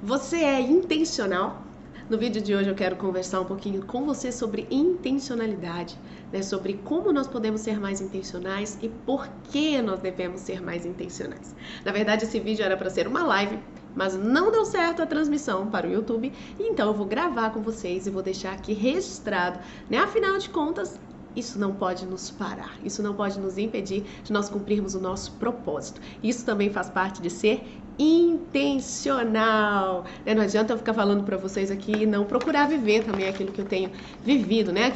Você é intencional? No vídeo de hoje eu quero conversar um pouquinho com você sobre intencionalidade, né? Sobre como nós podemos ser mais intencionais e por que nós devemos ser mais intencionais. Na verdade, esse vídeo era para ser uma live, mas não deu certo a transmissão para o YouTube, então eu vou gravar com vocês e vou deixar aqui registrado, né? Afinal de contas, isso não pode nos parar, isso não pode nos impedir de nós cumprirmos o nosso propósito. Isso também faz parte de ser intencional, né? Não adianta eu ficar falando para vocês aqui e não procurar viver também aquilo que eu tenho vivido, né?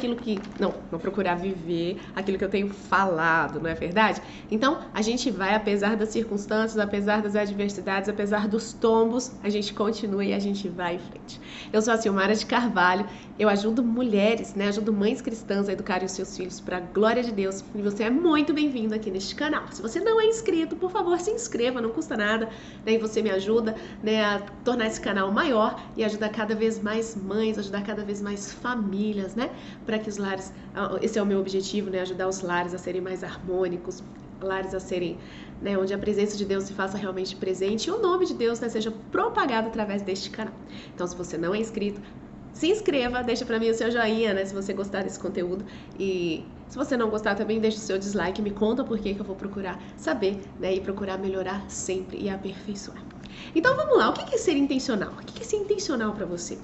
Não procurar viver aquilo que eu tenho falado, não é verdade? Então, a gente vai, apesar das circunstâncias, apesar das adversidades, apesar dos tombos, a gente continua e a gente vai em frente. Eu sou a Silmara de Carvalho, eu ajudo mulheres, né? Ajudo mães cristãs a educarem os seus filhos para a glória de Deus, e você é muito bem-vindo aqui neste canal. Se você não é inscrito, por favor, se inscreva, não custa nada, né? E você me ajuda, né, a tornar esse canal maior e ajudar cada vez mais mães, ajudar cada vez mais famílias, né? Para que os lares, esse é o meu objetivo, né? Ajudar os lares a serem mais harmônicos, lares a serem, né, onde a presença de Deus se faça realmente presente e o nome de Deus, né, seja propagado através deste canal. Então, se você não é inscrito, se inscreva, deixa pra mim o seu joinha, né, se você gostar desse conteúdo, e se você não gostar também, deixa o seu dislike, me conta por que eu vou procurar saber, né, e procurar melhorar sempre e aperfeiçoar. Então vamos lá, o que é ser intencional? O que é ser intencional pra você?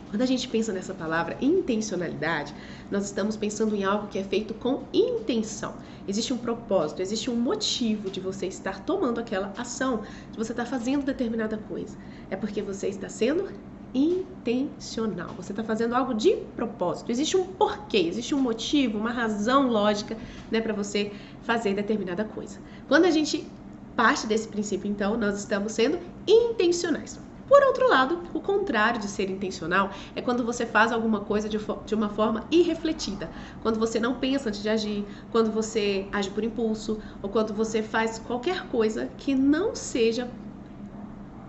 Quando a gente pensa nessa palavra intencionalidade, nós estamos pensando em algo que é feito com intenção. Existe um propósito, existe um motivo de você estar tomando aquela ação, de você estar fazendo determinada coisa. É porque você está sendo intencional. Você está fazendo algo de propósito. Existe um porquê, existe um motivo, uma razão lógica, né, para você fazer determinada coisa. Quando a gente parte desse princípio, então, nós estamos sendo intencionais. Por outro lado, o contrário de ser intencional é quando você faz alguma coisa de uma forma irrefletida. Quando você não pensa antes de agir, quando você age por impulso, ou quando você faz qualquer coisa que não seja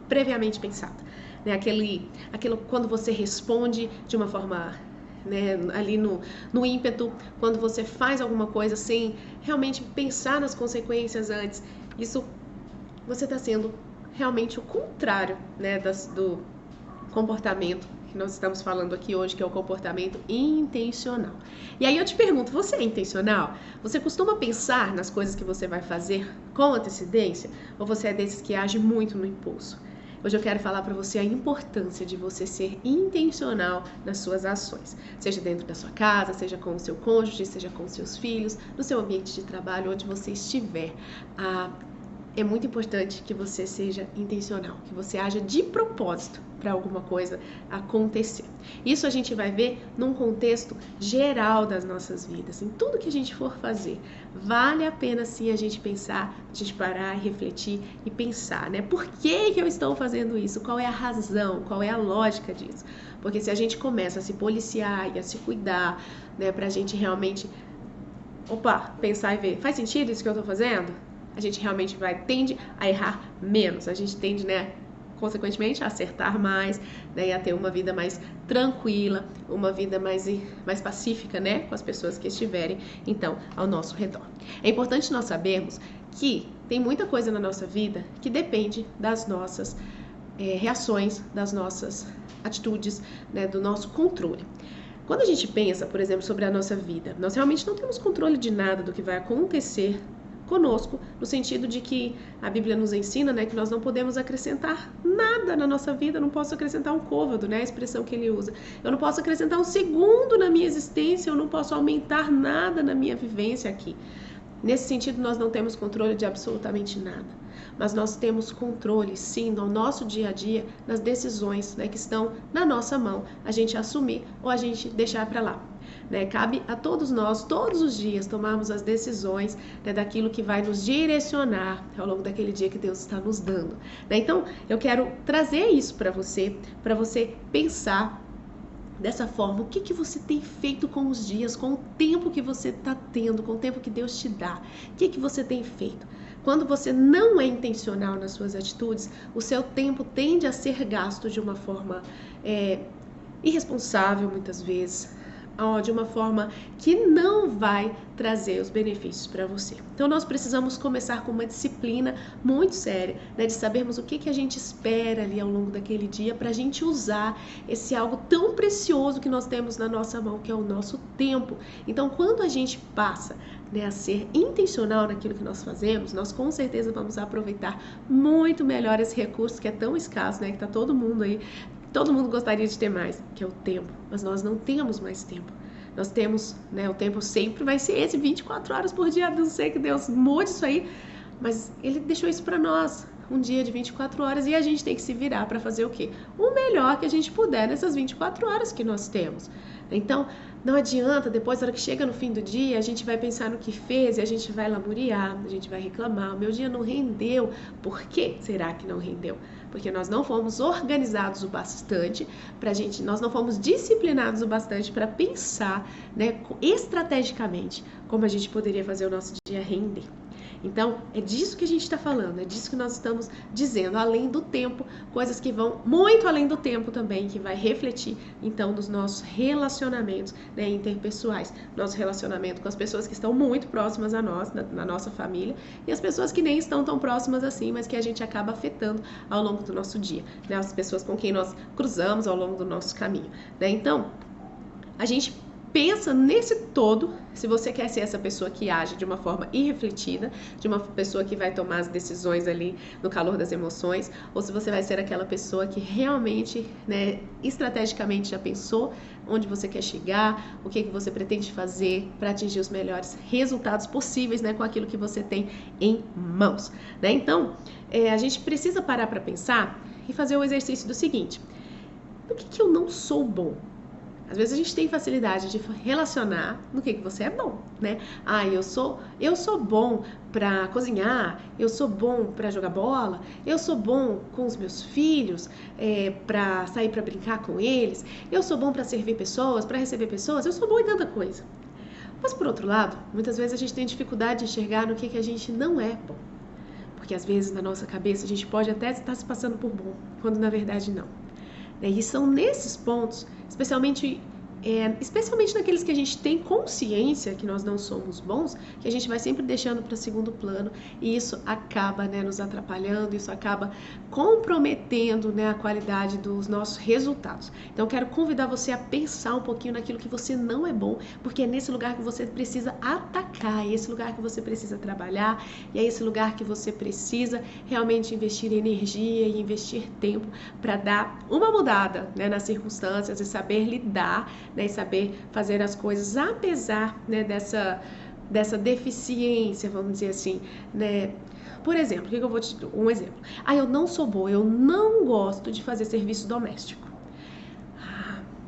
previamente pensada. Né? Aquilo quando você responde de uma forma, né, ali no ímpeto, quando você faz alguma coisa sem realmente pensar nas consequências antes, isso você está sendo realmente o contrário, né, do comportamento que nós estamos falando aqui hoje, que é o comportamento intencional. E aí eu te pergunto, você é intencional? Você costuma pensar nas coisas que você vai fazer com antecedência? Ou você é desses que age muito no impulso? Hoje eu quero falar para você a importância de você ser intencional nas suas ações, seja dentro da sua casa, seja com o seu cônjuge, seja com os seus filhos, no seu ambiente de trabalho, onde você estiver. É muito importante que você seja intencional, que você haja de propósito para alguma coisa acontecer. Isso a gente vai ver num contexto geral das nossas vidas, em tudo que a gente for fazer. Vale a pena sim a gente pensar, a gente parar e refletir e pensar, né? Por que eu estou fazendo isso? Qual é a razão? Qual é a lógica disso? Porque se a gente começa a se policiar e a se cuidar, né, pra gente realmente, pensar e ver, faz sentido isso que eu estou fazendo? A gente realmente tende a errar menos, a gente tende, né, consequentemente, a acertar mais, né, e a ter uma vida mais tranquila, uma vida mais pacífica, né, com as pessoas que estiverem, então, ao nosso redor. É importante nós sabermos que tem muita coisa na nossa vida que depende das nossas reações, das nossas atitudes, né, do nosso controle. Quando a gente pensa, por exemplo, sobre a nossa vida, nós realmente não temos controle de nada do que vai acontecer conosco, no sentido de que a Bíblia nos ensina, né, que nós não podemos acrescentar nada na nossa vida. Eu não posso acrescentar um côvado, né, a expressão que ele usa. Eu não posso acrescentar um segundo na minha existência, eu não posso aumentar nada na minha vivência aqui. Nesse sentido, nós não temos controle de absolutamente nada. Mas nós temos controle, sim, no nosso dia a dia, nas decisões, né, que estão na nossa mão, a gente assumir ou a gente deixar para lá. Né? Cabe a todos nós, todos os dias, tomarmos as decisões, né, daquilo que vai nos direcionar ao longo daquele dia que Deus está nos dando. Né? Então, eu quero trazer isso para você pensar dessa forma. O que você tem feito com os dias, com o tempo que você está tendo, com o tempo que Deus te dá? O que você tem feito? Quando você não é intencional nas suas atitudes, o seu tempo tende a ser gasto de uma forma irresponsável, muitas vezes, de uma forma que não vai trazer os benefícios para você. Então nós precisamos começar com uma disciplina muito séria, né, de sabermos o que a gente espera ali ao longo daquele dia para a gente usar esse algo tão precioso que nós temos na nossa mão, que é o nosso tempo. Então quando a gente passa, né, a ser intencional naquilo que nós fazemos, nós com certeza vamos aproveitar muito melhor esse recurso que é tão escasso, né, que está todo mundo aí. Todo mundo gostaria de ter mais, que é o tempo, mas nós não temos mais tempo. Nós temos, né, o tempo sempre vai ser esse, 24 horas por dia, a não ser que Deus mude isso aí, mas Ele deixou isso para nós, um dia de 24 horas, e a gente tem que se virar para fazer o quê? O melhor que a gente puder nessas 24 horas que nós temos. Então, não adianta, depois, na hora que chega no fim do dia, a gente vai pensar no que fez e a gente vai lamuriar, a gente vai reclamar, o meu dia não rendeu. Por que será que não rendeu? Porque nós não fomos organizados o bastante pra gente, nós não fomos disciplinados o bastante para pensar, né, estrategicamente como a gente poderia fazer o nosso dia render. Então, é disso que a gente está falando, é disso que nós estamos dizendo, além do tempo, coisas que vão muito além do tempo também, que vai refletir, então, nos nossos relacionamentos, né, interpessoais, nosso relacionamento com as pessoas que estão muito próximas a nós, na nossa família, e as pessoas que nem estão tão próximas assim, mas que a gente acaba afetando ao longo do nosso dia, né, as pessoas com quem nós cruzamos ao longo do nosso caminho, né? Então, a gente pensa nesse todo, se você quer ser essa pessoa que age de uma forma irrefletida, de uma pessoa que vai tomar as decisões ali no calor das emoções, ou se você vai ser aquela pessoa que realmente, né, estrategicamente já pensou onde você quer chegar, o que você pretende fazer para atingir os melhores resultados possíveis, né, com aquilo que você tem em mãos, né? Então, a gente precisa parar para pensar e fazer o exercício do seguinte: por que eu não sou bom? Às vezes a gente tem facilidade de relacionar no que você é bom, né? Ah, eu sou bom para cozinhar, eu sou bom para jogar bola, eu sou bom com os meus filhos, para sair para brincar com eles, eu sou bom para servir pessoas, para receber pessoas, eu sou bom em tanta coisa. Mas por outro lado, muitas vezes a gente tem dificuldade de enxergar no que a gente não é bom. Porque às vezes na nossa cabeça a gente pode até estar se passando por bom, quando na verdade não. E são nesses pontos, especialmente naqueles que a gente tem consciência que nós não somos bons, que a gente vai sempre deixando para segundo plano, e isso acaba, né, nos atrapalhando, isso acaba comprometendo, né, a qualidade dos nossos resultados. Então eu quero convidar você a pensar um pouquinho naquilo que você não é bom, porque é nesse lugar que você precisa atacar, é esse lugar que você precisa trabalhar, e é esse lugar que você precisa realmente investir energia e investir tempo para dar uma mudada, né, nas circunstâncias e saber lidar, né, e saber fazer as coisas apesar, né, dessa deficiência, vamos dizer assim, né? Por exemplo, o que eu vou te dar? Um exemplo. Eu não sou boa, eu não gosto de fazer serviço doméstico.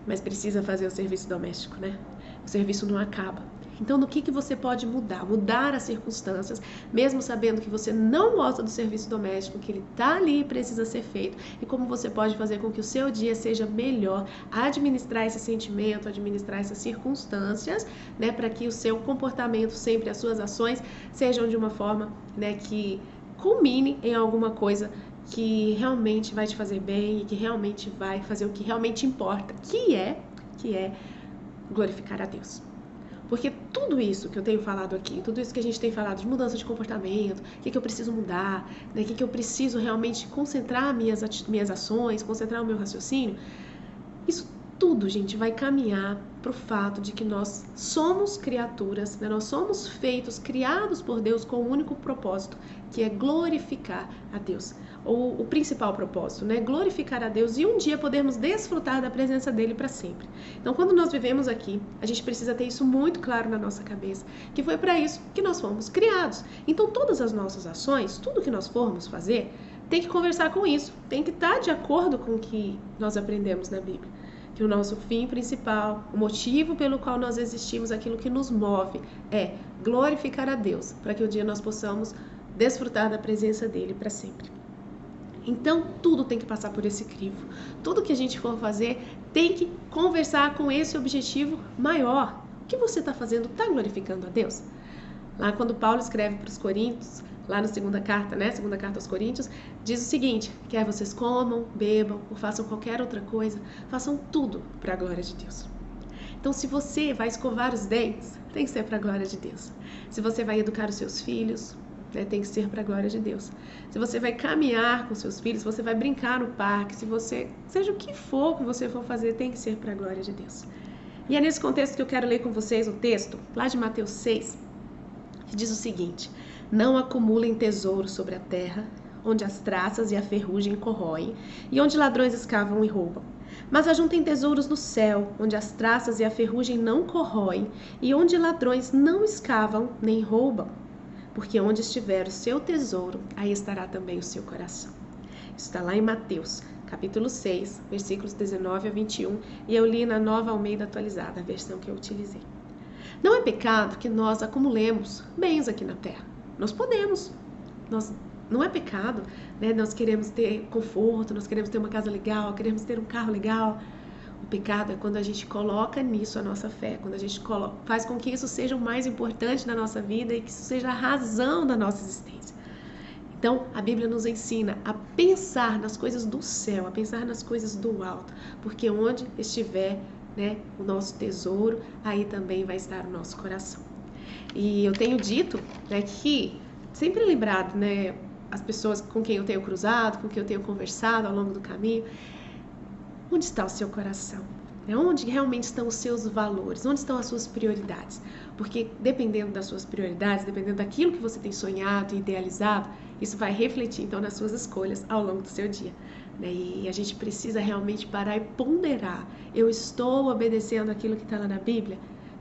Mas precisa fazer o serviço doméstico, né? O serviço não acaba. Então, no que você pode mudar? Mudar as circunstâncias, mesmo sabendo que você não gosta do serviço doméstico, que ele está ali e precisa ser feito, e como você pode fazer com que o seu dia seja melhor, administrar esse sentimento, administrar essas circunstâncias, né, para que o seu comportamento, sempre as suas ações, sejam de uma forma, né, que culmine em alguma coisa que realmente vai te fazer bem e que realmente vai fazer o que realmente importa, que é glorificar a Deus. Porque tudo isso que eu tenho falado aqui, tudo isso que a gente tem falado de mudança de comportamento, o que eu preciso mudar, né, o que eu preciso realmente concentrar minhas ações, concentrar o meu raciocínio, isso tudo, gente, vai caminhar para o fato de que nós somos criaturas, né, nós somos feitos, criados por Deus com um único propósito, que é glorificar a Deus. O principal propósito, né? Glorificar a Deus e um dia podermos desfrutar da presença dele para sempre. Então, quando nós vivemos aqui, a gente precisa ter isso muito claro na nossa cabeça, que foi para isso que nós fomos criados. Então, todas as nossas ações, tudo que nós formos fazer, tem que conversar com isso, tem que estar de acordo com o que nós aprendemos na Bíblia. Que o nosso fim principal, o motivo pelo qual nós existimos, aquilo que nos move, é glorificar a Deus, para que um dia nós possamos desfrutar da presença dele para sempre. Então, tudo tem que passar por esse crivo. Tudo que a gente for fazer tem que conversar com esse objetivo maior. O que você está fazendo? Está glorificando a Deus? Lá quando Paulo escreve para os Coríntios, lá na segunda carta, né? Segunda carta aos Coríntios, diz o seguinte: quer vocês comam, bebam ou façam qualquer outra coisa, façam tudo para a glória de Deus. Então, se você vai escovar os dentes, tem que ser para a glória de Deus. Se você vai educar os seus filhos, né, tem que ser para a glória de Deus. Se você vai caminhar com seus filhos, se você vai brincar no parque, seja o que for que você for fazer, tem que ser para a glória de Deus. E é nesse contexto que eu quero ler com vocês o texto, lá de Mateus 6, que diz o seguinte: não acumulem tesouros sobre a terra, onde as traças e a ferrugem corroem, e onde ladrões escavam e roubam. Mas ajuntem tesouros no céu, onde as traças e a ferrugem não corroem, e onde ladrões não escavam nem roubam. Porque onde estiver o seu tesouro, aí estará também o seu coração. Isso está lá em Mateus, capítulo 6, versículos 19 a 21, e eu li na Nova Almeida Atualizada, a versão que eu utilizei. Não é pecado que nós acumulemos bens aqui na terra. Nós podemos. Não é pecado, né? Nós queremos ter conforto, nós queremos ter uma casa legal, queremos ter um carro legal. O pecado é quando a gente coloca nisso a nossa fé, quando a gente faz com que isso seja o mais importante na nossa vida e que isso seja a razão da nossa existência. Então, a Bíblia nos ensina a pensar nas coisas do céu, a pensar nas coisas do alto, porque onde estiver, né, o nosso tesouro, aí também vai estar o nosso coração. E eu tenho dito, né, que, sempre lembrado, né, as pessoas com quem eu tenho cruzado, com quem eu tenho conversado ao longo do caminho, onde está o seu coração? Onde realmente estão os seus valores? Onde estão as suas prioridades? Porque dependendo das suas prioridades, dependendo daquilo que você tem sonhado e idealizado, isso vai refletir então nas suas escolhas ao longo do seu dia. E a gente precisa realmente parar e ponderar. Eu estou obedecendo aquilo que está lá na Bíblia?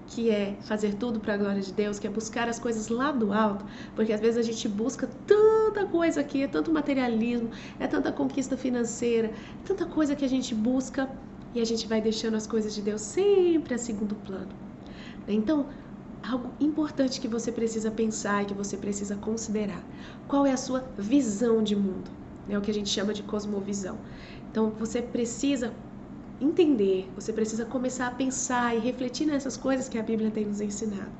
Que é fazer tudo para a glória de Deus, que é buscar as coisas lá do alto, porque às vezes a gente busca tanta coisa aqui, é tanto materialismo, é tanta conquista financeira, tanta coisa que a gente busca e a gente vai deixando as coisas de Deus sempre a segundo plano. Então, algo importante que você precisa pensar e que você precisa considerar: qual é a sua visão de mundo? É o que a gente chama de cosmovisão. Então, você precisa entender, você precisa começar a pensar e refletir nessas coisas que a Bíblia tem nos ensinado.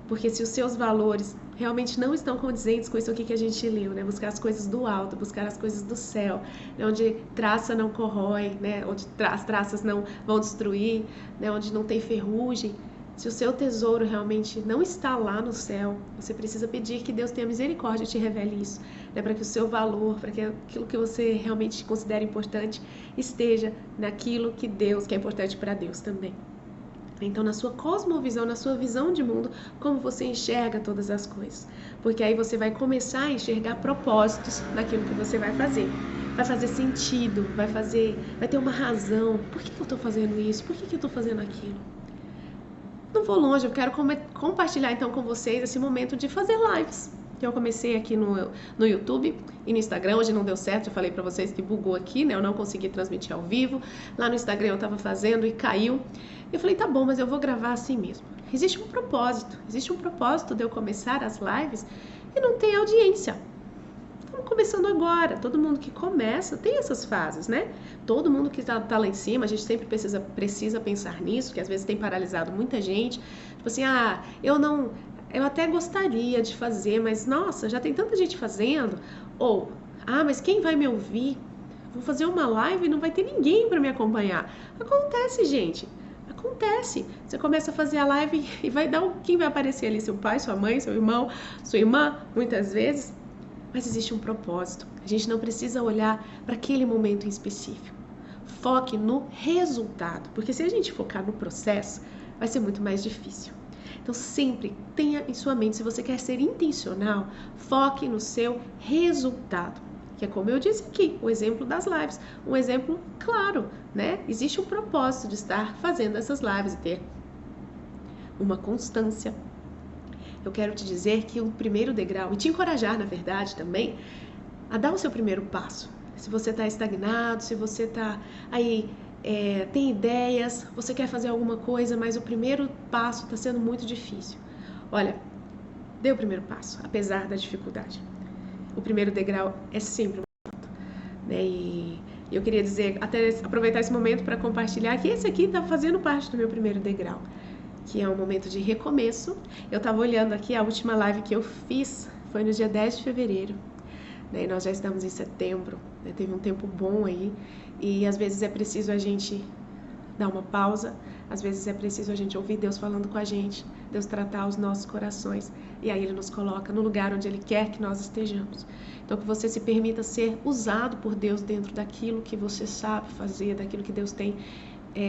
Porque se os seus valores realmente não estão condizentes com isso aqui que a gente leu, né? Buscar as coisas do alto, buscar as coisas do céu, né? Onde traça não corrói, né? Onde as traças não vão destruir, né? Onde não tem ferrugem. Se o seu tesouro realmente não está lá no céu, você precisa pedir que Deus tenha misericórdia e te revele isso, né? Para que o seu valor, para que aquilo que você realmente considera importante esteja naquilo que é importante para Deus também. Então, na sua cosmovisão, na sua visão de mundo, como você enxerga todas as coisas. Porque aí você vai começar a enxergar propósitos naquilo que você vai fazer. Vai fazer sentido, vai ter uma razão. Por que eu estou fazendo isso? Por que eu estou fazendo aquilo? Não vou longe, eu quero compartilhar então com vocês esse momento de fazer lives. Que eu comecei aqui no YouTube e no Instagram. Hoje não deu certo, eu falei pra vocês que bugou aqui, né? Eu não consegui transmitir ao vivo. Lá no Instagram eu tava fazendo e caiu. Eu falei, tá bom, mas eu vou gravar assim mesmo. Existe um propósito de eu começar as lives e não tem audiência. Estamos começando agora. Todo mundo que começa tem essas fases, né? Todo mundo que tá lá em cima, a gente sempre precisa pensar nisso, que às vezes tem paralisado muita gente. Tipo assim, eu até gostaria de fazer, mas nossa, já tem tanta gente fazendo. Ou, mas quem vai me ouvir? Vou fazer uma live e não vai ter ninguém para me acompanhar. Acontece, gente. Acontece. Você começa a fazer a live e quem vai aparecer ali? Seu pai, sua mãe, seu irmão, sua irmã, muitas vezes. Mas existe um propósito. A gente não precisa olhar para aquele momento em específico. Foque no resultado, porque se a gente focar no processo, vai ser muito mais difícil. Então, sempre tenha em sua mente, se você quer ser intencional, foque no seu resultado. Que é como eu disse aqui, o exemplo das lives. Um exemplo claro, né? Existe um propósito de estar fazendo essas lives e ter uma constância. Eu quero te dizer que o primeiro degrau, e te encorajar, na verdade, também, a dar o seu primeiro passo. Se você está estagnado, se você está aí... tem ideias, você quer fazer alguma coisa, mas o primeiro passo está sendo muito difícil. Olha, dê o primeiro passo, apesar da dificuldade. O primeiro degrau é sempre um alto, né? E eu queria dizer, até aproveitar esse momento para compartilhar que esse aqui está fazendo parte do meu primeiro degrau, que é um momento de recomeço. Eu estava olhando aqui, a última live que eu fiz foi no dia 10 de fevereiro, né? E nós já estamos em setembro, né? Teve um tempo bom aí. E às vezes é preciso a gente dar uma pausa. Às vezes é preciso a gente ouvir Deus falando com a gente, Deus tratar os nossos corações, e aí Ele nos coloca no lugar onde Ele quer que nós estejamos. Então que você se permita ser usado por Deus dentro daquilo que você sabe fazer, daquilo que Deus tem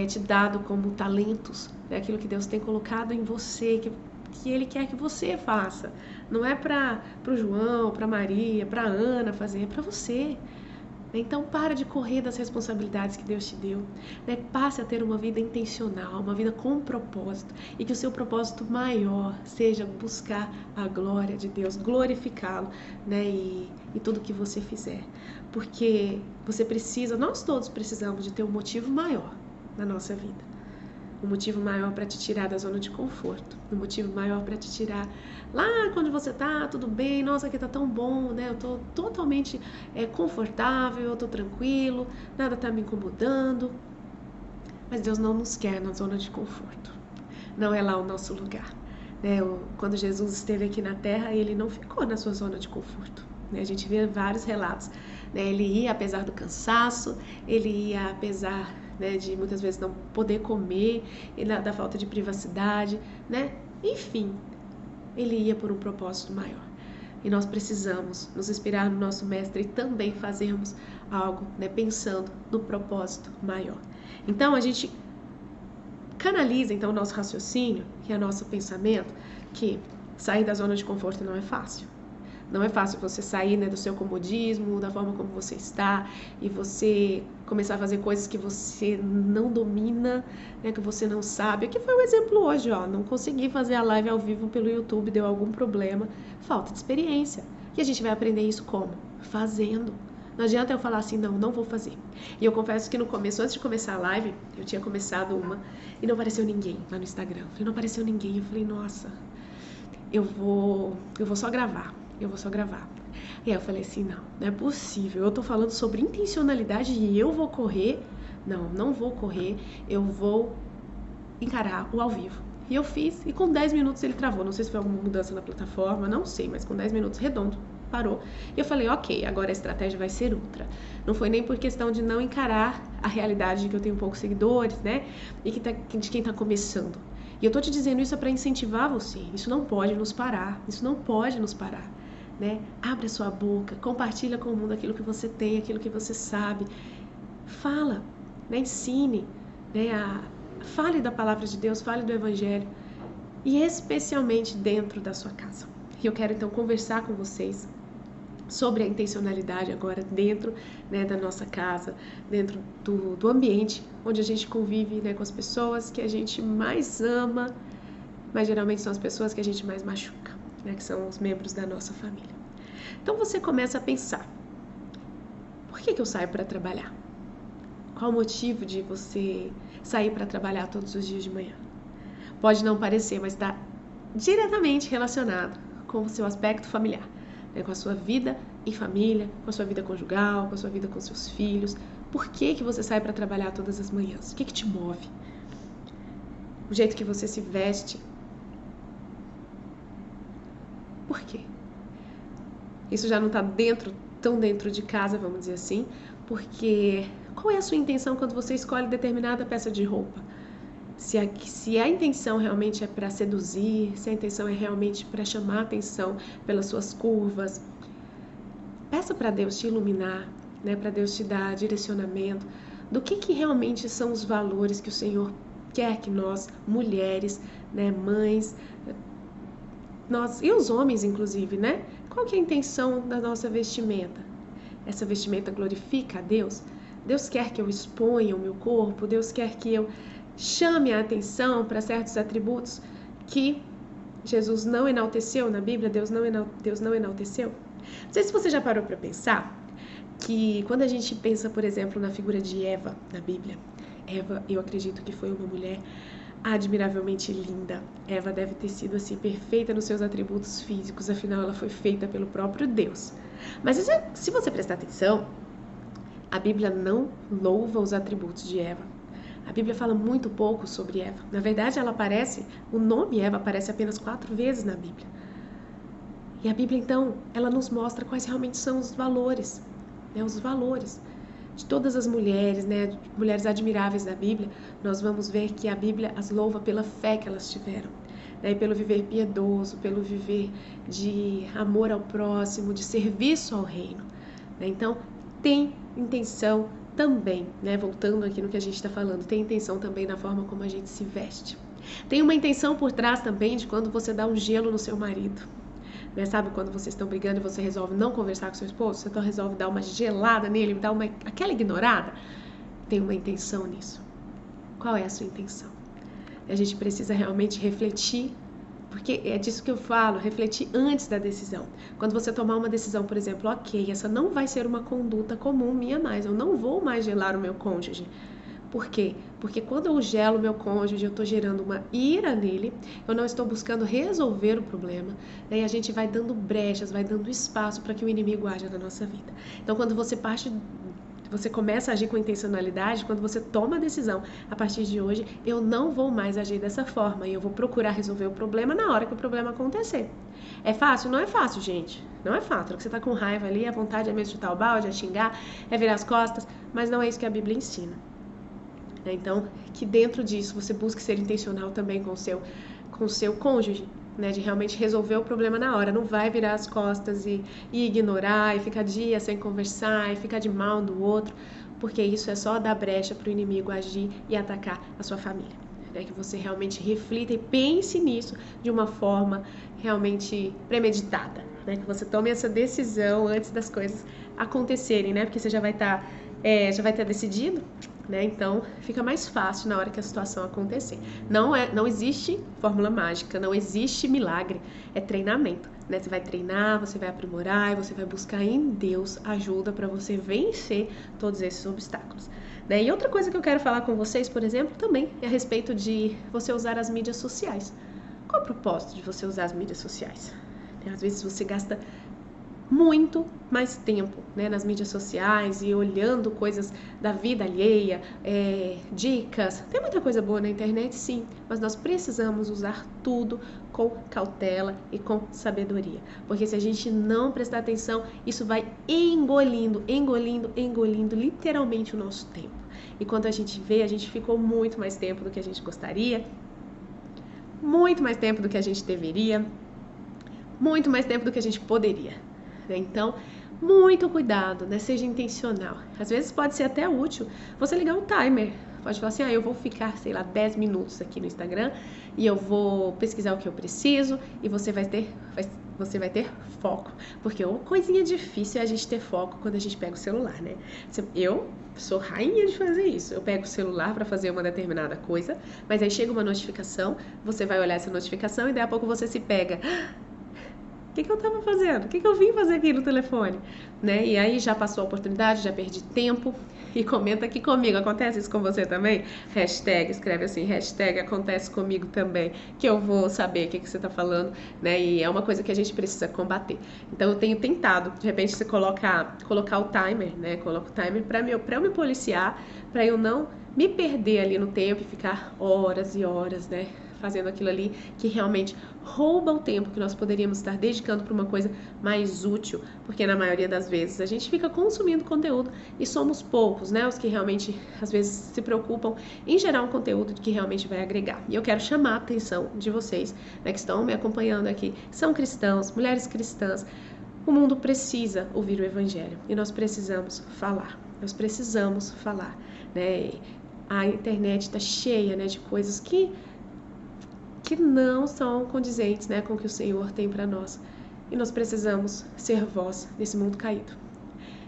te dado como talentos, daquilo que Deus tem colocado em você, que Ele quer que você faça. Não é para o João, para Maria, para Ana fazer, é para você. Então para de correr das responsabilidades que Deus te deu, né? Passe a ter uma vida intencional, uma vida com propósito, e que o seu propósito maior seja buscar a glória de Deus, glorificá-lo, né? E tudo que você fizer, porque você precisa, nós todos precisamos de ter um motivo maior na nossa vida. Um motivo maior para te tirar da zona de conforto, um motivo maior para te tirar lá quando você tá tudo bem, nossa, aqui tá tão bom, né? Eu tô totalmente confortável, eu tô tranquilo, nada tá me incomodando. Mas Deus não nos quer na zona de conforto, não é lá o nosso lugar, né? Quando Jesus esteve aqui na terra, Ele não ficou na sua zona de conforto, né? A gente vê vários relatos, né? Ele ia apesar do cansaço, Ele ia apesar, né, de muitas vezes não poder comer, da falta de privacidade, né? Enfim, Ele ia por um propósito maior. E nós precisamos nos inspirar no nosso Mestre e também fazermos algo, né, pensando no propósito maior. Então a gente canaliza então o nosso raciocínio, que é o nosso pensamento, que sair da zona de conforto não é fácil. Não é fácil você sair, né, do seu comodismo, da forma como você está, e você começar a fazer coisas que você não domina, né, que você não sabe. Aqui foi um exemplo hoje, ó, não consegui fazer a live ao vivo pelo YouTube, deu algum problema, falta de experiência. E a gente vai aprender isso como? Fazendo. Não adianta eu falar assim, não vou fazer. E eu confesso que no começo, antes de começar a live, eu tinha começado uma e não apareceu ninguém lá no Instagram. Não apareceu ninguém, eu falei, nossa, eu vou só gravar. Eu vou só gravar. E aí eu falei assim, não é possível. Eu tô falando sobre intencionalidade e eu vou correr. Não vou correr. Eu vou encarar o ao vivo. E eu fiz, e com 10 minutos ele travou. Não sei se foi alguma mudança na plataforma, não sei, mas com 10 minutos redondo, parou. E eu falei, ok, agora a estratégia vai ser outra. Não foi nem por questão de não encarar a realidade de que eu tenho poucos seguidores, né? E de quem tá começando. E eu tô te dizendo isso para incentivar você. Isso não pode nos parar. Isso não pode nos parar. Né? Abre a sua boca, compartilha com o mundo aquilo que você tem, aquilo que você sabe. Fala, né? Ensine, né? Fale da palavra de Deus, fale do Evangelho. E especialmente dentro da sua casa. E eu quero então conversar com vocês sobre a intencionalidade agora dentro, né, da nossa casa, dentro do ambiente onde a gente convive, né, com as pessoas que a gente mais ama, mas geralmente são as pessoas que a gente mais machuca, né, que são os membros da nossa família. Então você começa a pensar, por que eu saio para trabalhar? Qual o motivo de você sair para trabalhar todos os dias de manhã? Pode não parecer, mas está diretamente relacionado com o seu aspecto familiar, né, com a sua vida em família, com a sua vida conjugal, com a sua vida com seus filhos. Por que você sai para trabalhar todas as manhãs? O que te move? O jeito que você se veste? Por quê? Isso já não está tão dentro de casa, vamos dizer assim, porque qual é a sua intenção quando você escolhe determinada peça de roupa? Se a intenção realmente é para seduzir, se a intenção é realmente para chamar a atenção pelas suas curvas, peça para Deus te iluminar, né, para Deus te dar direcionamento do que realmente são os valores que o Senhor quer que nós, mulheres, né, mães, nós e os homens inclusive, né? Qual que é a intenção da nossa vestimenta? Essa vestimenta glorifica a Deus? Deus quer que eu exponha o meu corpo? Deus quer que eu chame a atenção para certos atributos que Jesus não enalteceu na Bíblia? Deus não enalteceu? Não sei se você já parou para pensar que quando a gente pensa, por exemplo, na figura de Eva na Bíblia, Eva, eu acredito que foi uma mulher admiravelmente linda. Eva deve ter sido assim perfeita nos seus atributos físicos, afinal ela foi feita pelo próprio Deus. Mas se você prestar atenção, a Bíblia não louva os atributos de Eva. A Bíblia fala muito pouco sobre Eva. Na verdade, o nome Eva aparece apenas 4 vezes na Bíblia. E a Bíblia, então, ela nos mostra quais realmente são os valores, né? Os valores. de todas as mulheres, né, mulheres admiráveis da Bíblia, nós vamos ver que a Bíblia as louva pela fé que elas tiveram, né, pelo viver piedoso, pelo viver de amor ao próximo, de serviço ao reino, né? Então, tem intenção também, né, voltando aqui no que a gente está falando, tem intenção também na forma como a gente se veste. Tem uma intenção por trás também de quando você dá um gelo no seu marido. Né? Sabe quando vocês estão brigando e você resolve não conversar com seu esposo? Você então resolve dar uma gelada nele, dar aquela ignorada? Tem uma intenção nisso. Qual é a sua intenção? A gente precisa realmente refletir, porque é disso que eu falo, refletir antes da decisão. Quando você tomar uma decisão, por exemplo, ok, essa não vai ser uma conduta comum minha mais, eu não vou mais gelar o meu cônjuge. Por quê? Porque quando eu gelo meu cônjuge, eu estou gerando uma ira nele, eu não estou buscando resolver o problema, né? E a gente vai dando brechas, vai dando espaço para que o inimigo haja na nossa vida. Então, quando você começa a agir com intencionalidade, quando você toma a decisão, a partir de hoje, eu não vou mais agir dessa forma e eu vou procurar resolver o problema na hora que o problema acontecer. É fácil? Não é fácil, gente. Não é fácil. Porque você está com raiva ali, a vontade é mesmo chutar o balde, é xingar, é virar as costas, mas não é isso que a Bíblia ensina. Então, que dentro disso você busque ser intencional também com o seu cônjuge, né? De realmente resolver o problema na hora. Não vai virar as costas e ignorar, e ficar dias sem conversar, e ficar de mal do outro, porque isso é só dar brecha para o inimigo agir e atacar a sua família. Né? Que você realmente reflita e pense nisso de uma forma realmente premeditada. Né? Que você tome essa decisão antes das coisas acontecerem, né? Porque você já vai ter decidido. Né? Então, fica mais fácil na hora que a situação acontecer. Não existe fórmula mágica, não existe milagre, é treinamento. Né? Você vai treinar, você vai aprimorar e você vai buscar em Deus ajuda para você vencer todos esses obstáculos. Né? E outra coisa que eu quero falar com vocês, por exemplo, também é a respeito de você usar as mídias sociais. Qual é o propósito de você usar as mídias sociais? Às vezes você gasta muito mais tempo, né, nas mídias sociais e olhando coisas da vida alheia, dicas. Tem muita coisa boa na internet, sim, mas nós precisamos usar tudo com cautela e com sabedoria, porque se a gente não prestar atenção, isso vai engolindo literalmente o nosso tempo. E quando a gente vê, a gente ficou muito mais tempo do que a gente gostaria, muito mais tempo do que a gente deveria, muito mais tempo do que a gente poderia. Então, muito cuidado, né? Seja intencional. Às vezes pode ser até útil você ligar um timer. Pode falar assim, eu vou ficar, 10 minutos aqui no Instagram e eu vou pesquisar o que eu preciso e você vai ter foco. Porque uma coisinha difícil é a gente ter foco quando a gente pega o celular, né? Eu sou rainha de fazer isso. Eu pego o celular para fazer uma determinada coisa, mas aí chega uma notificação, você vai olhar essa notificação e daí a pouco você se pega. O que eu estava fazendo? O que eu vim fazer aqui no telefone? Né? E aí já passou a oportunidade, já perdi tempo. E comenta aqui comigo, acontece isso com você também? Escreve assim, acontece comigo também, que eu vou saber o que você está falando, né? E é uma coisa que a gente precisa combater. Então eu tenho tentado, de repente você colocar o timer, né? Coloca o timer para eu me policiar, para eu não me perder ali no tempo e ficar horas e horas, né? Fazendo aquilo ali que realmente rouba o tempo que nós poderíamos estar dedicando para uma coisa mais útil, porque na maioria das vezes a gente fica consumindo conteúdo e somos poucos, né, os que realmente às vezes se preocupam em gerar um conteúdo que realmente vai agregar. E eu quero chamar a atenção de vocês, né, que estão me acompanhando aqui, são cristãos, mulheres cristãs. O mundo precisa ouvir o evangelho e nós precisamos falar. Né? A internet está cheia, né, de coisas que não são condizentes, né, com o que o Senhor tem para nós. E nós precisamos ser voz nesse mundo caído.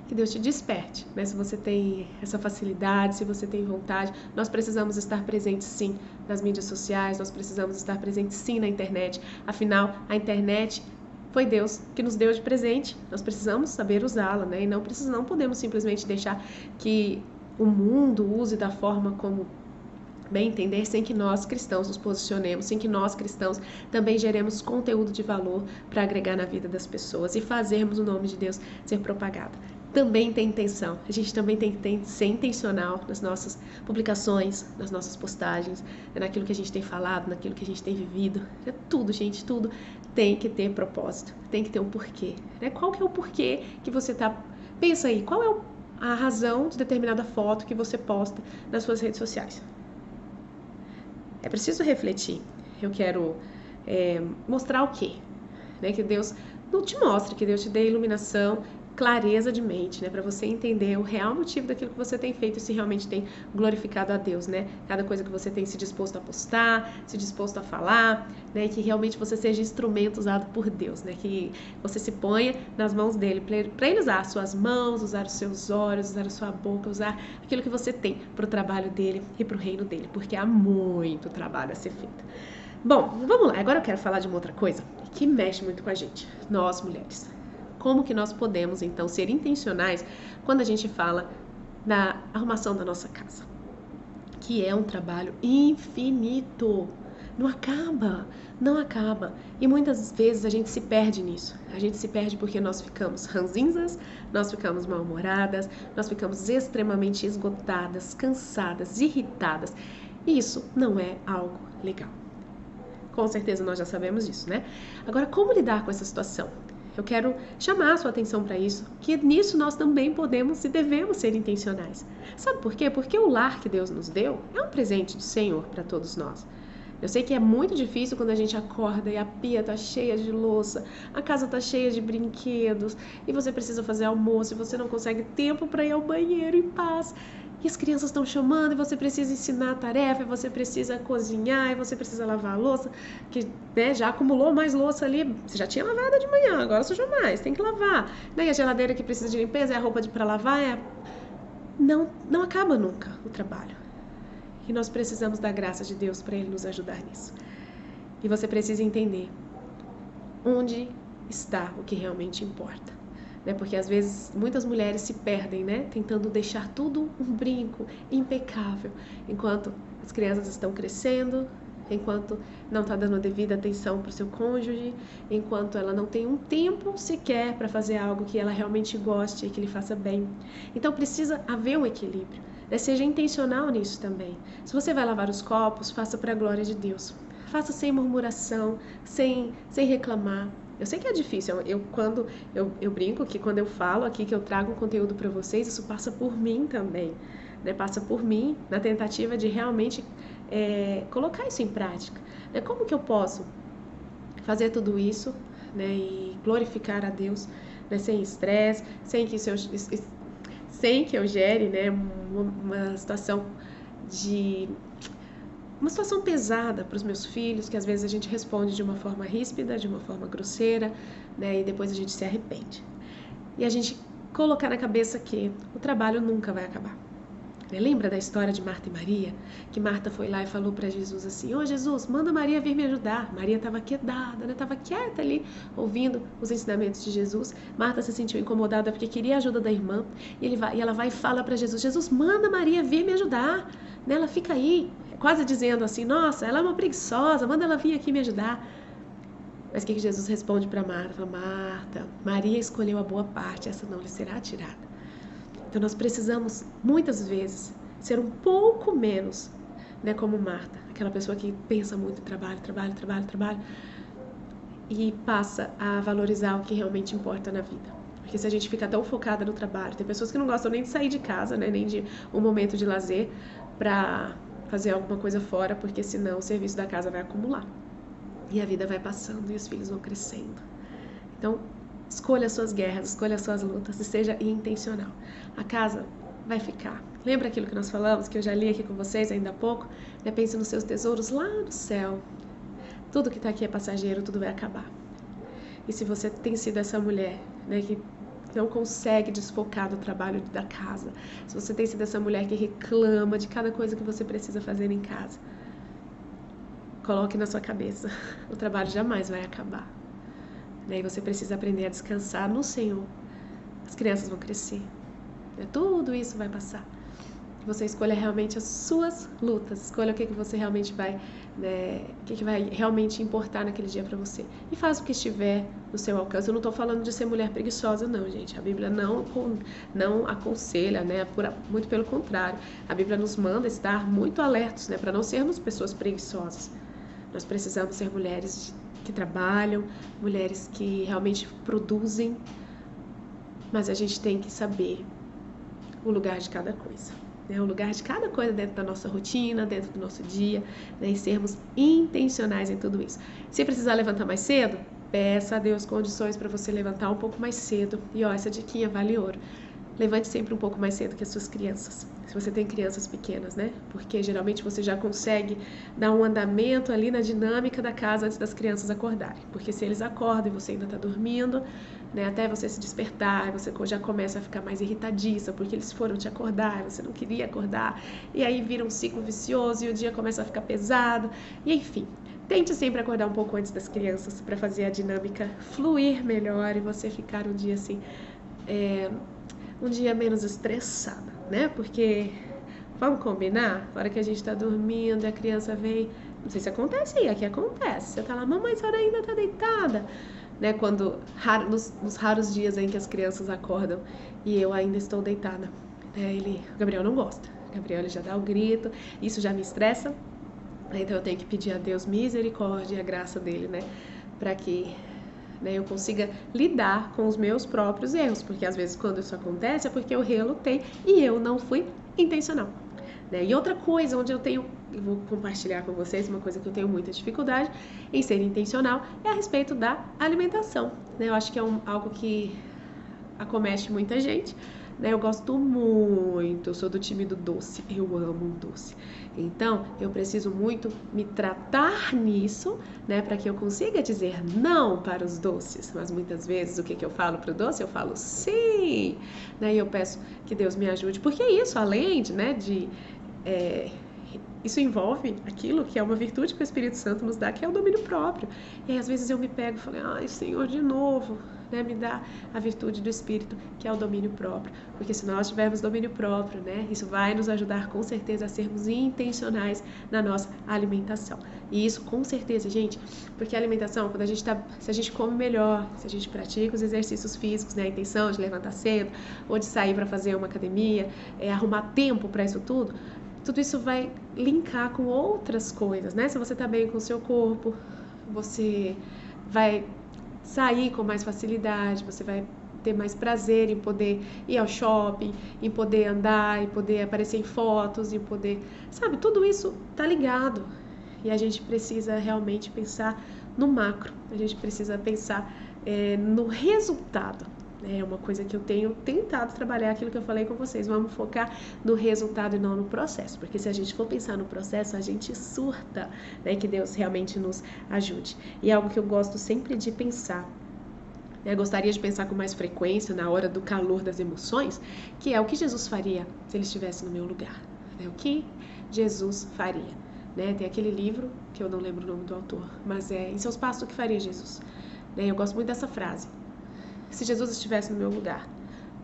Que Deus te desperte, né? Se você tem essa facilidade, se você tem vontade, nós precisamos estar presentes sim nas mídias sociais, nós precisamos estar presentes sim na internet. Afinal, a internet foi Deus que nos deu de presente. Nós precisamos saber usá-la, né? E não podemos simplesmente deixar que o mundo use da forma como bem entender, sem que nós cristãos nos posicionemos, sem que nós cristãos também geremos conteúdo de valor para agregar na vida das pessoas e fazermos o nome de Deus ser propagado. Também tem intenção, a gente também tem que ser intencional nas nossas publicações, nas nossas postagens, naquilo que a gente tem falado, naquilo que a gente tem vivido. Tudo, gente, tudo tem que ter propósito, tem que ter um porquê. Né? Qual que é o porquê que você tá... Pensa aí, qual é o a razão de determinada foto que você posta nas suas redes sociais. É preciso refletir. Eu quero mostrar o quê? Né? Que Deus não te mostre, que Deus te dê iluminação, clareza de mente, né? Para você entender o real motivo daquilo que você tem feito e se realmente tem glorificado a Deus, né? Cada coisa que você tem se disposto a postar, se disposto a falar, né? E que realmente você seja instrumento usado por Deus, né? Que você se ponha nas mãos dele, para ele usar as suas mãos, usar os seus olhos, usar a sua boca, usar aquilo que você tem para o trabalho dele e para o reino dele, porque há muito trabalho a ser feito. Bom, vamos lá. Agora eu quero falar de uma outra coisa que mexe muito com a gente, nós mulheres. Como que nós podemos, então, ser intencionais quando a gente fala da arrumação da nossa casa? Que é um trabalho infinito. Não acaba, não acaba. E muitas vezes a gente se perde nisso. A gente se perde porque nós ficamos ranzinzas, nós ficamos mal-humoradas, nós ficamos extremamente esgotadas, cansadas, irritadas. E isso não é algo legal. Com certeza nós já sabemos disso, né? Agora, como lidar com essa situação? Eu quero chamar a sua atenção para isso, que nisso nós também podemos e devemos ser intencionais. Sabe por quê? Porque o lar que Deus nos deu é um presente do Senhor para todos nós. Eu sei que é muito difícil quando a gente acorda e a pia tá cheia de louça, a casa tá cheia de brinquedos, e você precisa fazer almoço e você não consegue tempo para ir ao banheiro em paz. E as crianças estão chamando e você precisa ensinar a tarefa, e você precisa cozinhar, e você precisa lavar a louça, que né, já acumulou mais louça ali, você já tinha lavado de manhã, agora sujou mais, tem que lavar. E a geladeira que precisa de limpeza, é a roupa para lavar, não acaba nunca o trabalho. E nós precisamos da graça de Deus para Ele nos ajudar nisso. E você precisa entender onde está o que realmente importa. Porque às vezes muitas mulheres se perdem, né? Tentando deixar tudo um brinco impecável, enquanto as crianças estão crescendo, enquanto não está dando a devida atenção para o seu cônjuge, enquanto ela não tem um tempo sequer para fazer algo que ela realmente goste e que lhe faça bem. Então precisa haver um equilíbrio, né? Seja intencional nisso também. Se você vai lavar os copos, faça para a glória de Deus. Faça sem murmuração, sem reclamar. Eu sei que é difícil, eu brinco que quando eu falo aqui que eu trago um conteúdo para vocês, isso passa por mim também, né? Passa por mim na tentativa de realmente colocar isso em prática. Como que eu posso fazer tudo isso, né, e glorificar a Deus, né, sem estresse, sem que eu gere, né, uma situação pesada para os meus filhos, que às vezes a gente responde de uma forma ríspida, de uma forma grosseira, né, e depois a gente se arrepende. E a gente colocar na cabeça que o trabalho nunca vai acabar. Lembra da história de Marta e Maria? Que Marta foi lá e falou para Jesus assim: "Ô Jesus, manda Maria vir me ajudar." Maria estava quedada, né? Estava quieta ali, ouvindo os ensinamentos de Jesus. Marta se sentiu incomodada porque queria a ajuda da irmã. E ela vai e fala para Jesus: "Jesus, manda Maria vir me ajudar." Né? Ela fica aí, quase dizendo assim: "Nossa, ela é uma preguiçosa, manda ela vir aqui me ajudar." Mas o que Jesus responde para Marta? Fala: "Marta, Maria escolheu a boa parte, essa não lhe será tirada." Então nós precisamos, muitas vezes, ser um pouco menos, né, como Marta, aquela pessoa que pensa muito em trabalho, e passa a valorizar o que realmente importa na vida. Porque se a gente fica tão focada no trabalho, tem pessoas que não gostam nem de sair de casa, né, nem de um momento de lazer para fazer alguma coisa fora, porque senão o serviço da casa vai acumular. E a vida vai passando e os filhos vão crescendo. Então, escolha as suas guerras, escolha as suas lutas e seja intencional. A casa vai ficar. Lembra aquilo que nós falamos, que eu já li aqui com vocês ainda há pouco? Pense nos seus tesouros lá no céu. Tudo que está aqui é passageiro, tudo vai acabar. E se você tem sido essa mulher, né, que não consegue desfocar do trabalho da casa, se você tem sido essa mulher que reclama de cada coisa que você precisa fazer em casa, coloque na sua cabeça, o trabalho jamais vai acabar. E você precisa aprender a descansar no Senhor. As crianças vão crescer. Tudo isso vai passar. Você escolha realmente as suas lutas. Escolha o que você realmente vai, né, o que vai realmente importar naquele dia para você. E faça o que estiver no seu alcance. Eu não estou falando de ser mulher preguiçosa, não, gente. A Bíblia não aconselha, né? Muito pelo contrário. A Bíblia nos manda estar muito alertos, né, para não sermos pessoas preguiçosas. Nós precisamos ser mulheres que trabalham, mulheres que realmente produzem, mas a gente tem que saber o lugar de cada coisa. O lugar de cada coisa dentro da nossa rotina, dentro do nosso dia, né? E sermos intencionais em tudo isso. Se precisar levantar mais cedo, peça a Deus condições para você levantar um pouco mais cedo. E ó, essa diquinha vale ouro. Levante sempre um pouco mais cedo que as suas crianças. Se você tem crianças pequenas, né? Porque geralmente você já consegue dar um andamento ali na dinâmica da casa antes das crianças acordarem. Porque se eles acordam e você ainda está dormindo, né, até você se despertar, você já começa a ficar mais irritadiça, porque eles foram te acordar, você não queria acordar, e aí vira um ciclo vicioso e o dia começa a ficar pesado, e enfim. Tente sempre acordar um pouco antes das crianças para fazer a dinâmica fluir melhor e você ficar um dia assim, um dia menos estressada, né? Porque, vamos combinar, na hora que a gente tá dormindo, a criança vem, não sei se acontece aí, aqui acontece, você tá lá, mamãe, a senhora ainda tá deitada, né? Quando, nos raros dias em que as crianças acordam e eu ainda estou deitada, né? O Gabriel não gosta, o Gabriel ele já dá o grito, isso já me estressa, então eu tenho que pedir a Deus misericórdia e a graça dele, né? Para que, né, eu consiga lidar com os meus próprios erros, porque às vezes quando isso acontece é porque eu relutei e eu não fui intencional, né? E outra coisa onde eu vou compartilhar com vocês uma coisa que eu tenho muita dificuldade em ser intencional é a respeito da alimentação, né? Eu acho que é algo que acomete muita gente, né? Eu gosto muito, eu sou do time do doce, eu amo um doce. Então, eu preciso muito me tratar nisso, né, para que eu consiga dizer não para os doces. Mas muitas vezes, o que eu falo para o doce? Eu falo sim, né? E eu peço que Deus me ajude, porque isso, além de, né, isso envolve aquilo que é uma virtude que o Espírito Santo nos dá, que é o domínio próprio. E aí, às vezes eu me pego e falo, ai, Senhor, de novo, né, me dá a virtude do Espírito, que é o domínio próprio. Porque se nós tivermos domínio próprio, né, isso vai nos ajudar com certeza a sermos intencionais na nossa alimentação. E isso com certeza, gente, porque a alimentação, quando se a gente come melhor, se a gente pratica os exercícios físicos, né, a intenção de levantar cedo, ou de sair para fazer uma academia, arrumar tempo para isso tudo isso vai linkar com outras coisas, né? Se você tá bem com o seu corpo, você vai sair com mais facilidade, você vai ter mais prazer em poder ir ao shopping, em poder andar, em poder aparecer em fotos, em poder... Sabe, tudo isso tá ligado. E a gente precisa realmente pensar no macro, a gente precisa pensar no resultado. É uma coisa que eu tenho tentado trabalhar, aquilo que eu falei com vocês. Vamos focar no resultado e não no processo. Porque se a gente for pensar no processo, a gente surta, né? Que Deus realmente nos ajude. E é algo que eu gosto sempre de pensar. Eu gostaria de pensar com mais frequência na hora do calor das emoções, que é o que Jesus faria se ele estivesse no meu lugar. O que Jesus faria? Né? Tem aquele livro, que eu não lembro o nome do autor, mas é Em Seus Passos, o que faria Jesus? Eu gosto muito dessa frase. Se Jesus estivesse no meu lugar,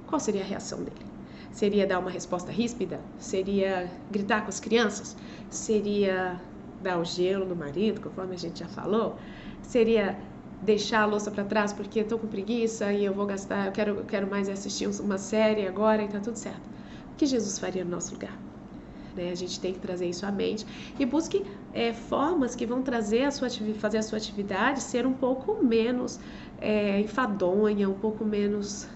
qual seria a reação dele? Seria dar uma resposta ríspida? Seria gritar com as crianças? Seria dar o gelo no marido, conforme a gente já falou? Seria deixar a louça para trás porque estou com preguiça e eu vou gastar, eu quero mais assistir uma série agora e tá tudo certo? O que Jesus faria no nosso lugar? A gente tem que trazer isso à mente e busque formas que vão fazer a sua atividade ser um pouco menos enfadonha, um pouco menos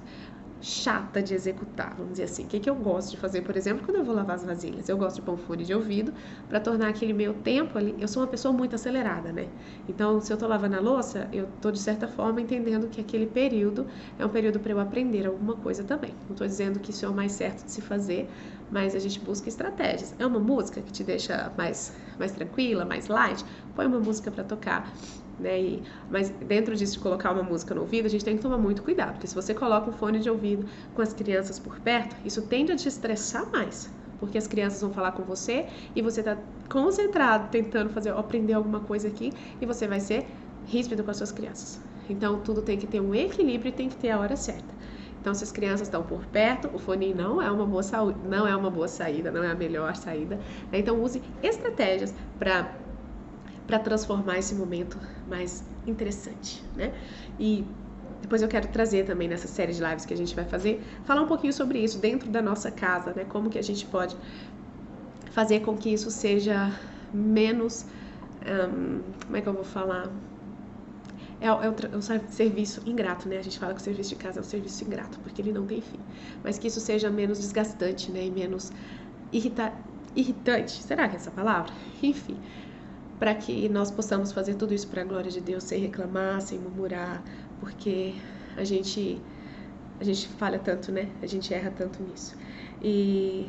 chata de executar, vamos dizer assim. O que eu gosto de fazer, por exemplo, quando eu vou lavar as vasilhas? Eu gosto de pôr um fone de ouvido para tornar aquele meu tempo ali. Eu sou uma pessoa muito acelerada, né? Então, se eu tô lavando a louça, eu tô de certa forma entendendo que aquele período é um período para eu aprender alguma coisa também. Não tô dizendo que isso é o mais certo de se fazer, mas a gente busca estratégias. É uma música que te deixa mais tranquila, mais light? Põe uma música para tocar. Né? Mas dentro disso de colocar uma música no ouvido, a gente tem que tomar muito cuidado, porque se você coloca um fone de ouvido com as crianças por perto, isso tende a te estressar mais, porque as crianças vão falar com você e você está concentrado tentando aprender alguma coisa aqui e você vai ser ríspido com as suas crianças. Então tudo tem que ter um equilíbrio e tem que ter a hora certa. Então, se as crianças estão por perto, o fone não é uma boa saída, não é a melhor saída. Né? Então use estratégias para transformar esse momento mais interessante, né? E depois eu quero trazer também nessa série de lives que a gente vai fazer, falar um pouquinho sobre isso dentro da nossa casa, né? Como que a gente pode fazer com que isso seja menos, como é que eu vou falar? um serviço ingrato, né? A gente fala que o serviço de casa é um serviço ingrato, porque ele não tem fim. Mas que isso seja menos desgastante, né? E menos irritante. Será que é essa palavra? Enfim, para que nós possamos fazer tudo isso para a glória de Deus, sem reclamar, sem murmurar, porque a gente falha tanto, né? A gente erra tanto nisso. E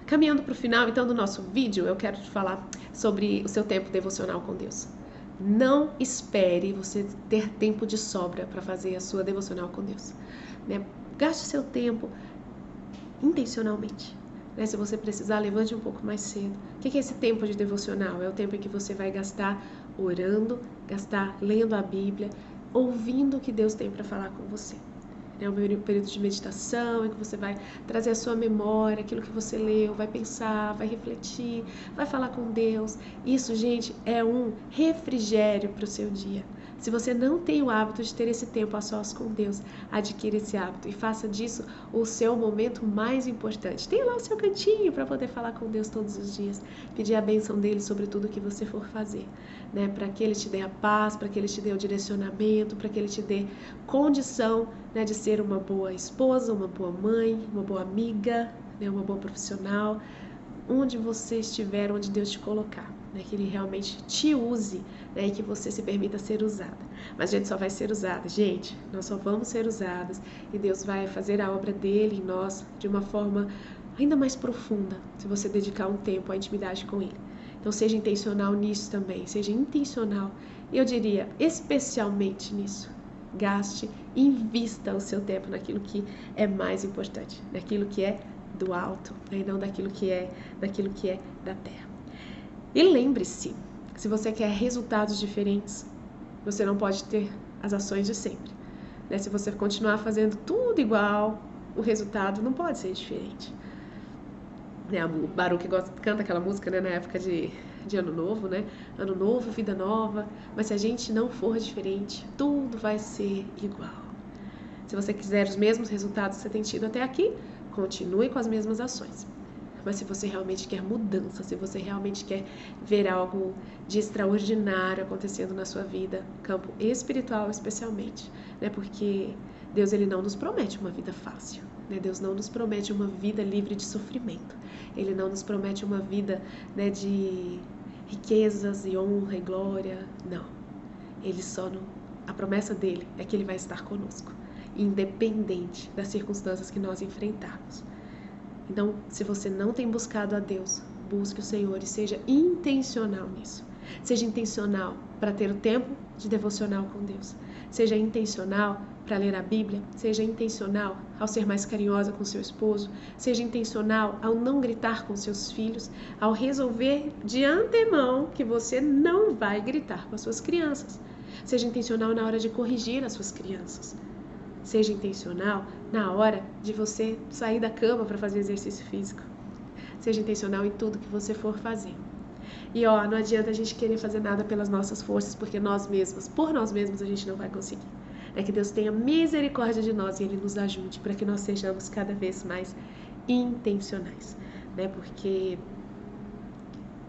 caminhando para o final, então, do nosso vídeo, eu quero te falar sobre o seu tempo devocional com Deus. Não espere você ter tempo de sobra para fazer a sua devocional com Deus, né? Gaste o seu tempo intencionalmente, né? Se você precisar, levante um pouco mais cedo. O que é esse tempo de devocional? É o tempo em que você vai gastar orando, gastar lendo a Bíblia, ouvindo o que Deus tem para falar com você. É um período de meditação em que você vai trazer à sua memória aquilo que você leu, vai pensar, vai refletir, vai falar com Deus. Isso, gente, é um refrigério para o seu dia. Se você não tem o hábito de ter esse tempo a sós com Deus, adquira esse hábito e faça disso o seu momento mais importante. Tenha lá o seu cantinho para poder falar com Deus todos os dias, pedir a bênção dele sobre tudo que você for fazer, né? Para que ele te dê a paz, para que ele te dê o direcionamento, para que ele te dê condição, né, de ser uma boa esposa, uma boa mãe, uma boa amiga, né, uma boa profissional, onde você estiver, onde Deus te colocar. Né, que ele realmente te use, né, e que você se permita ser usada. Mas a gente só vai ser usada, gente, nós só vamos ser usadas e Deus vai fazer a obra dele em nós de uma forma ainda mais profunda, se você dedicar um tempo à intimidade com ele. Então seja intencional nisso também, seja intencional, eu diria especialmente nisso. Gaste, invista o seu tempo naquilo que é mais importante, naquilo que é do alto, né, e não daquilo que é da terra. E lembre-se, se você quer resultados diferentes, você não pode ter as ações de sempre, né? Se você continuar fazendo tudo igual, o resultado não pode ser diferente. Né? O Baruch canta aquela música, né, na época de Ano Novo, né? Ano Novo, vida nova. Mas se a gente não for diferente, tudo vai ser igual. Se você quiser os mesmos resultados que você tem tido até aqui, continue com as mesmas ações. Mas se você realmente quer mudança, se você realmente quer ver algo de extraordinário acontecendo na sua vida, campo espiritual especialmente, né? Porque Deus, ele não nos promete uma vida fácil, né? Deus não nos promete uma vida livre de sofrimento. Ele não nos promete uma vida, né, de riquezas e honra e glória, não. A promessa dele é que ele vai estar conosco, independente das circunstâncias que nós enfrentarmos. Então, se você não tem buscado a Deus, busque o Senhor e seja intencional nisso. Seja intencional para ter o tempo de devocional com Deus. Seja intencional para ler a Bíblia. Seja intencional ao ser mais carinhosa com seu esposo. Seja intencional ao não gritar com seus filhos. Ao resolver de antemão que você não vai gritar com as suas crianças. Seja intencional na hora de corrigir as suas crianças. Seja intencional na hora de você sair da cama para fazer exercício físico. Seja intencional em tudo que você for fazer. E não adianta a gente querer fazer nada pelas nossas forças, porque por nós mesmos a gente não vai conseguir. É que Deus tenha misericórdia de nós e Ele nos ajude para que nós sejamos cada vez mais intencionais, né? Porque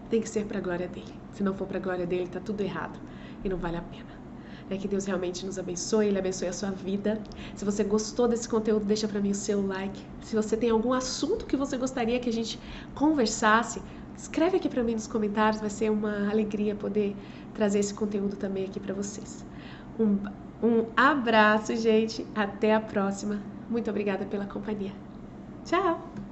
tem que ser para a glória dele. Se não for para a glória dele, está tudo errado e não vale a pena. Que Deus realmente nos abençoe, Ele abençoe a sua vida. Se você gostou desse conteúdo, deixa para mim o seu like. Se você tem algum assunto que você gostaria que a gente conversasse, escreve aqui para mim nos comentários, vai ser uma alegria poder trazer esse conteúdo também aqui para vocês. Um abraço, gente, até a próxima. Muito obrigada pela companhia. Tchau!